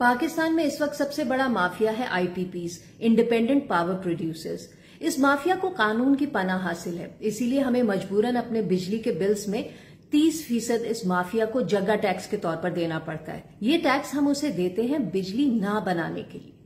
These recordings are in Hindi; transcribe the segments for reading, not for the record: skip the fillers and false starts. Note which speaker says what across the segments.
Speaker 1: पाकिस्तान में इस वक्त सबसे बड़ा माफिया है आईपीपीज, इंडिपेंडेंट पावर प्रोड्यूसर्स। इस माफिया को कानून की पनाह हासिल है, इसीलिए हमें मजबूरन अपने बिजली के बिल्स में 30% इस माफिया को जगह टैक्स के तौर पर देना पड़ता है। ये टैक्स हम उसे देते हैं बिजली ना बनाने के लिए।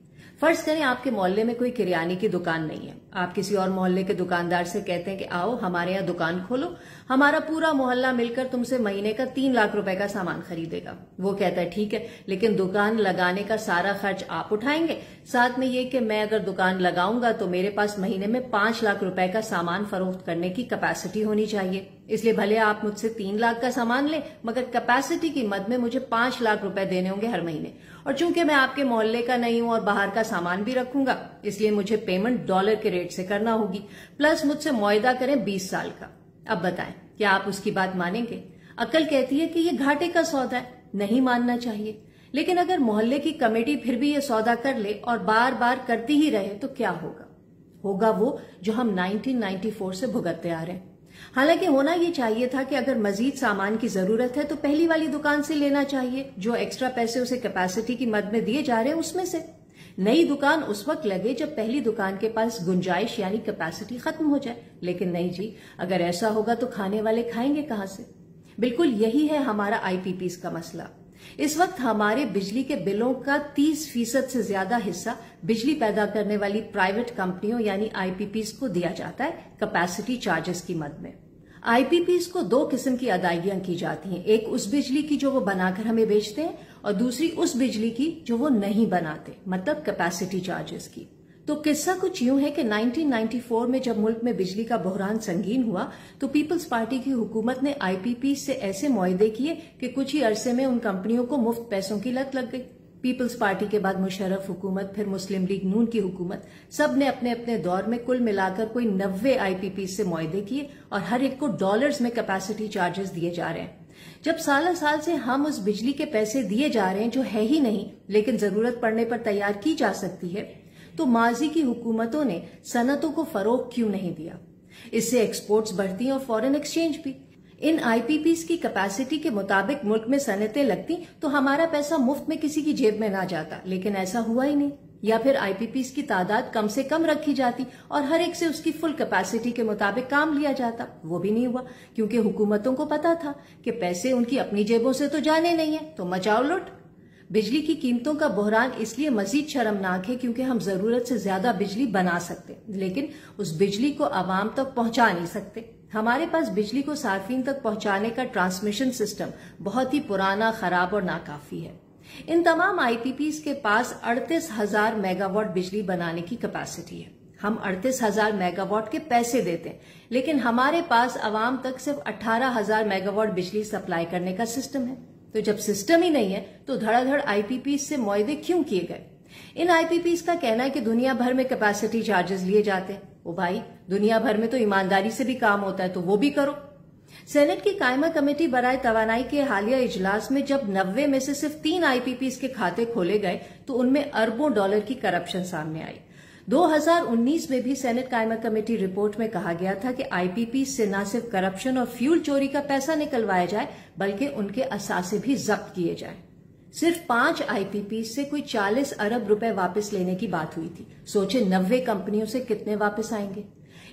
Speaker 1: फर्ज करें आपके मोहल्ले में कोई किराने की दुकान नहीं है, आप किसी और मोहल्ले के दुकानदार से कहते हैं कि आओ हमारे यहाँ दुकान खोलो, हमारा पूरा मोहल्ला मिलकर तुमसे महीने का 3 लाख रुपए का सामान खरीदेगा। वो कहता है ठीक है, लेकिन दुकान लगाने का सारा खर्च आप उठाएंगे, साथ में ये कि मैं अगर दुकान लगाऊंगा तो मेरे पास महीने में 5 लाख रुपए का सामान फरोख्त करने की कैपेसिटी होनी चाहिए। इसलिए भले आप मुझसे 3 लाख का सामान लें, मगर कैपेसिटी की मद में मुझे 5 लाख रुपए देने होंगे हर महीने। और चूंकि मैं आपके मोहल्ले का नहीं हूं और बाहर का सामान भी रखूंगा, इसलिए मुझे पेमेंट डॉलर के रेट से करना होगी, प्लस मुझसे मुआयदा करें 20 साल का। अब बताएं, क्या आप उसकी बात मानेंगे? अक्ल कहती है कि ये घाटे का सौदा है, नहीं मानना चाहिए। लेकिन अगर मोहल्ले की कमेटी फिर भी ये सौदा कर ले और बार बार करती ही रहे तो क्या होगा? होगा वो जो हम 1994 से भुगतते आ रहे हैं। हालांकि होना ये चाहिए था कि अगर मजीद सामान की जरूरत है तो पहली वाली दुकान से लेना चाहिए, जो एक्स्ट्रा पैसे उसे कैपेसिटी की मद में दिए जा रहे हैं उसमें से। नई दुकान उस वक्त लगे जब पहली दुकान के पास गुंजाइश यानी कैपेसिटी खत्म हो जाए। लेकिन नहीं जी, अगर ऐसा होगा तो खाने वाले खाएंगे कहां से? बिल्कुल यही है हमारा आईपीपीज का मसला। इस वक्त हमारे बिजली के बिलों का 30% से ज्यादा हिस्सा बिजली पैदा करने वाली प्राइवेट कंपनियों यानी आईपीपीज को दिया जाता है कैपेसिटी चार्जेस की मद में। आईपीपीज को 2 किस्म की अदायगियां की जाती हैं, एक उस बिजली की जो वो बनाकर हमें बेचते हैं और दूसरी उस बिजली की जो वो नहीं बनाते, मतलब कैपेसिटी चार्जेस की। तो किस्सा कुछ यूं है कि 1994 में जब मुल्क में बिजली का बहरान संगीन हुआ तो पीपल्स पार्टी की हुकूमत ने आईपीपी से ऐसे मुआहदे किए कि कुछ ही अरसे में उन कंपनियों को मुफ्त पैसों की लत लग गई। पीपल्स पार्टी के बाद मुशर्रफ हुकूमत, फिर मुस्लिम लीग नून की हुकूमत, सब ने अपने अपने दौर में कुल मिलाकर कोई 90 आईपीपी से मुआहदे किए और हर एक को डॉलर्स में कैपेसिटी चार्जेस दिए जा रहे हैं। जब साल साल से हम उस बिजली के पैसे दिए जा रहे हैं जो है ही नहीं लेकिन जरूरत पड़ने पर तैयार की जा सकती है, तो माजी की हुकूमतों ने सनतों को फरोग क्यों नहीं दिया? इससे एक्सपोर्ट्स बढ़ती और फॉरेन एक्सचेंज भी। इन आईपीपीज की कैपेसिटी के मुताबिक मुल्क में सनतें लगती तो हमारा पैसा मुफ्त में किसी की जेब में ना जाता, लेकिन ऐसा हुआ ही नहीं। या फिर आईपीपीज की तादाद कम से कम रखी जाती और हर एक से उसकी फुल कैपेसिटी के मुताबिक काम लिया जाता। वो भी नहीं हुआ, क्योंकि हुकूमतों को पता था कि पैसे उनकी अपनी जेबों से तो जाने नहीं है, तो मचाओ लुट। बिजली की कीमतों का बहरान इसलिए मजीद शर्मनाक है क्योंकि हम जरूरत से ज्यादा बिजली बना सकते, लेकिन उस बिजली को आवाम तक पहुंचा नहीं सकते। हमारे पास बिजली को सार्फिन तक पहुंचाने का ट्रांसमिशन सिस्टम बहुत ही पुराना, खराब और नाकाफी है। इन तमाम आईपीपीज के पास 38,000 मेगावाट बिजली बनाने की कैपेसिटी है। हम 38,000 मेगावाट के पैसे देते हैं, लेकिन हमारे पास आवाम तक सिर्फ 18,000 मेगावाट बिजली सप्लाई करने का सिस्टम है। तो जब सिस्टम ही नहीं है तो धड़ाधड़ आईपीपीज से मुआहदे क्यों किए गए? इन आईपीपीज का कहना है कि दुनिया भर में कैपेसिटी चार्जेस लिए जाते हैं। ओ भाई, दुनिया भर में तो ईमानदारी से भी काम होता है, तो वो भी करो। सेनेट की कायमा कमेटी बराए तवानाई के हालिया इजलास में जब 90 में से सिर्फ 3 आईपीपीज के खाते खोले गए तो उनमें अरबों डॉलर की करप्शन सामने आई। 2019 में भी सेनेट कायमा कमेटी रिपोर्ट में कहा गया था कि आईपीपी से न सिर्फ करप्शन और फ्यूल चोरी का पैसा निकलवाया जाए बल्कि उनके असासे भी जब्त किए जाएं। सिर्फ 5 आईपीपी से कोई 40 अरब रुपए वापस लेने की बात हुई थी। सोचे 90 कंपनियों से कितने वापस आएंगे?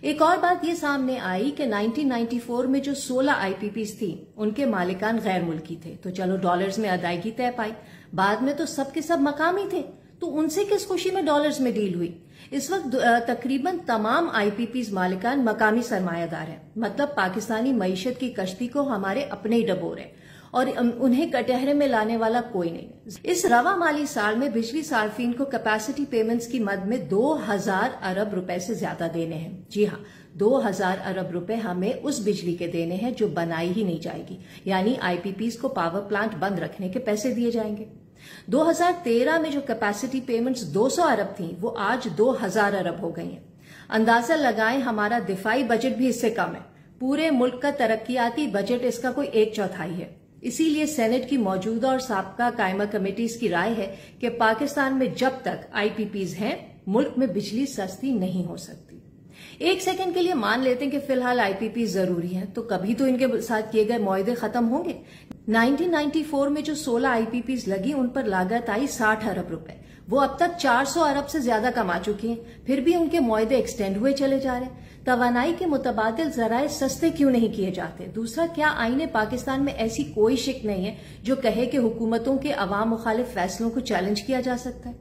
Speaker 1: एक और बात ये सामने आई कि 1994 में जो 16 आईपीपीज थी उनके मालिकान गैर मुल्की थे, तो चलो डॉलर्स में अदायगी तय पाई। बाद में तो सब के सब मकामी थे, तो उनसे किस खुशी में डॉलर्स में डील हुई? इस वक्त तकरीबन तमाम आईपीपीज मालिकान मकामी सरमायादार हैं, मतलब पाकिस्तानी मईशत की कश्ती को हमारे अपने ही डबोर हैं और उन्हें कटहरे में लाने वाला कोई नहीं। इस रवा माली साल में बिजली सार्फिन को कैपेसिटी पेमेंट्स की मद में 2000 अरब रुपए से ज्यादा देने हैं। जी हाँ, 2000 अरब रुपए हमें उस बिजली के देने हैं जो बनाई ही नहीं जाएगी, यानी आईपीपीज को पावर प्लांट बंद रखने के पैसे दिए जाएंगे। 2013 में जो कैपेसिटी पेमेंट्स 200 अरब थी वो आज 2000 अरब हो गई हैं। अंदाजा लगाएं, हमारा दिफाई बजट भी इससे कम है। पूरे मुल्क का तरक्याती बजट इसका कोई 1/4 है। इसीलिए सेनेट की मौजूदा और साबका कायमा कमेटीज की राय है कि पाकिस्तान में जब तक आईपीपीज हैं मुल्क में बिजली सस्ती नहीं हो सकती। एक सेकंड के लिए मान लेते हैं कि फिलहाल आईपीपी जरूरी है, तो कभी तो इनके साथ किए गए मुआहदे खत्म होंगे। 1994 में जो 16 आईपीपीज लगी उन पर लागत आई 60 अरब रुपए। वो अब तक 400 अरब से ज्यादा कमा चुकी हैं, फिर भी उनके मुआहदे एक्सटेंड हुए चले जा रहे हैं। तवानाई के मुतबादिल जराए सस्ते क्यों नहीं किए जाते? दूसरा, क्या आईने पाकिस्तान में ऐसी कोई शिक नहीं है जो कहे कि हुकूमतों के अवाम मुखालिफ फैसलों को चैलेंज किया जा सकता है?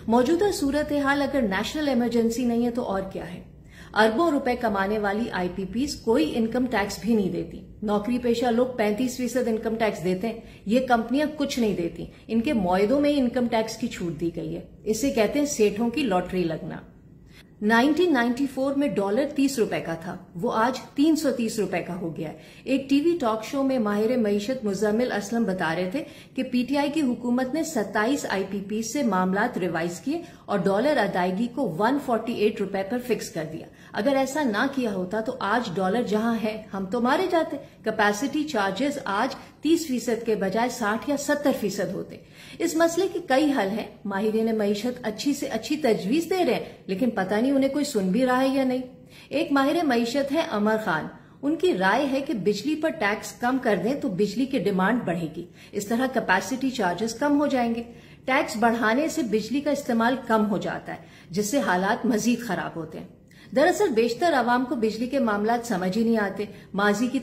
Speaker 1: मौजूदा सूरत हाल अगर नेशनल इमरजेंसी नहीं है तो और क्या है? अरबों रुपए कमाने वाली आईपीपीज कोई इनकम टैक्स भी नहीं देती। नौकरी पेशा लोग 35% इनकम टैक्स देते हैं, ये कंपनियां कुछ नहीं देती। इनके मुआहदों में इनकम टैक्स की छूट दी गई है। इसे कहते हैं सेठों की लॉटरी लगना। 1994 में डॉलर 30 रुपए का था, वो आज 330 रुपए का हो गया है। एक टीवी टॉक शो में माहिर मईशत मुजम्मिल असलम बता रहे थे कि पीटीआई की हुकूमत ने 27 आईपीपी से मामलात रिवाइज किए और डॉलर अदायगी को 148 रुपए पर फिक्स कर दिया। अगर ऐसा ना किया होता तो आज डॉलर जहां है हम तो मारे जाते। कैपेसिटी चार्जेस आज 30% के बजाय 60 या 70% होते। इस मसले के कई हल हैं। माहिरीन मईशत अच्छी से अच्छी तजवीज दे रहे हैं, लेकिन पता नहीं उन्हें कोई सुन भी रहा है या नहीं। एक माहिर मईशत है अमर खान। उनकी राय है कि बिजली पर टैक्स कम कर दें तो बिजली की डिमांड बढ़ेगी। इस तरह कैपेसिटी चार्जेस कम हो जाएंगे। टैक्स बढ़ाने से बिजली का इस्तेमाल कम हो जाता है, जिससे हालात मजीद खराब होते हैं। दरअसल बेशतर आवाम को बिजली के मामलात समझ ही नहीं आते। माजी की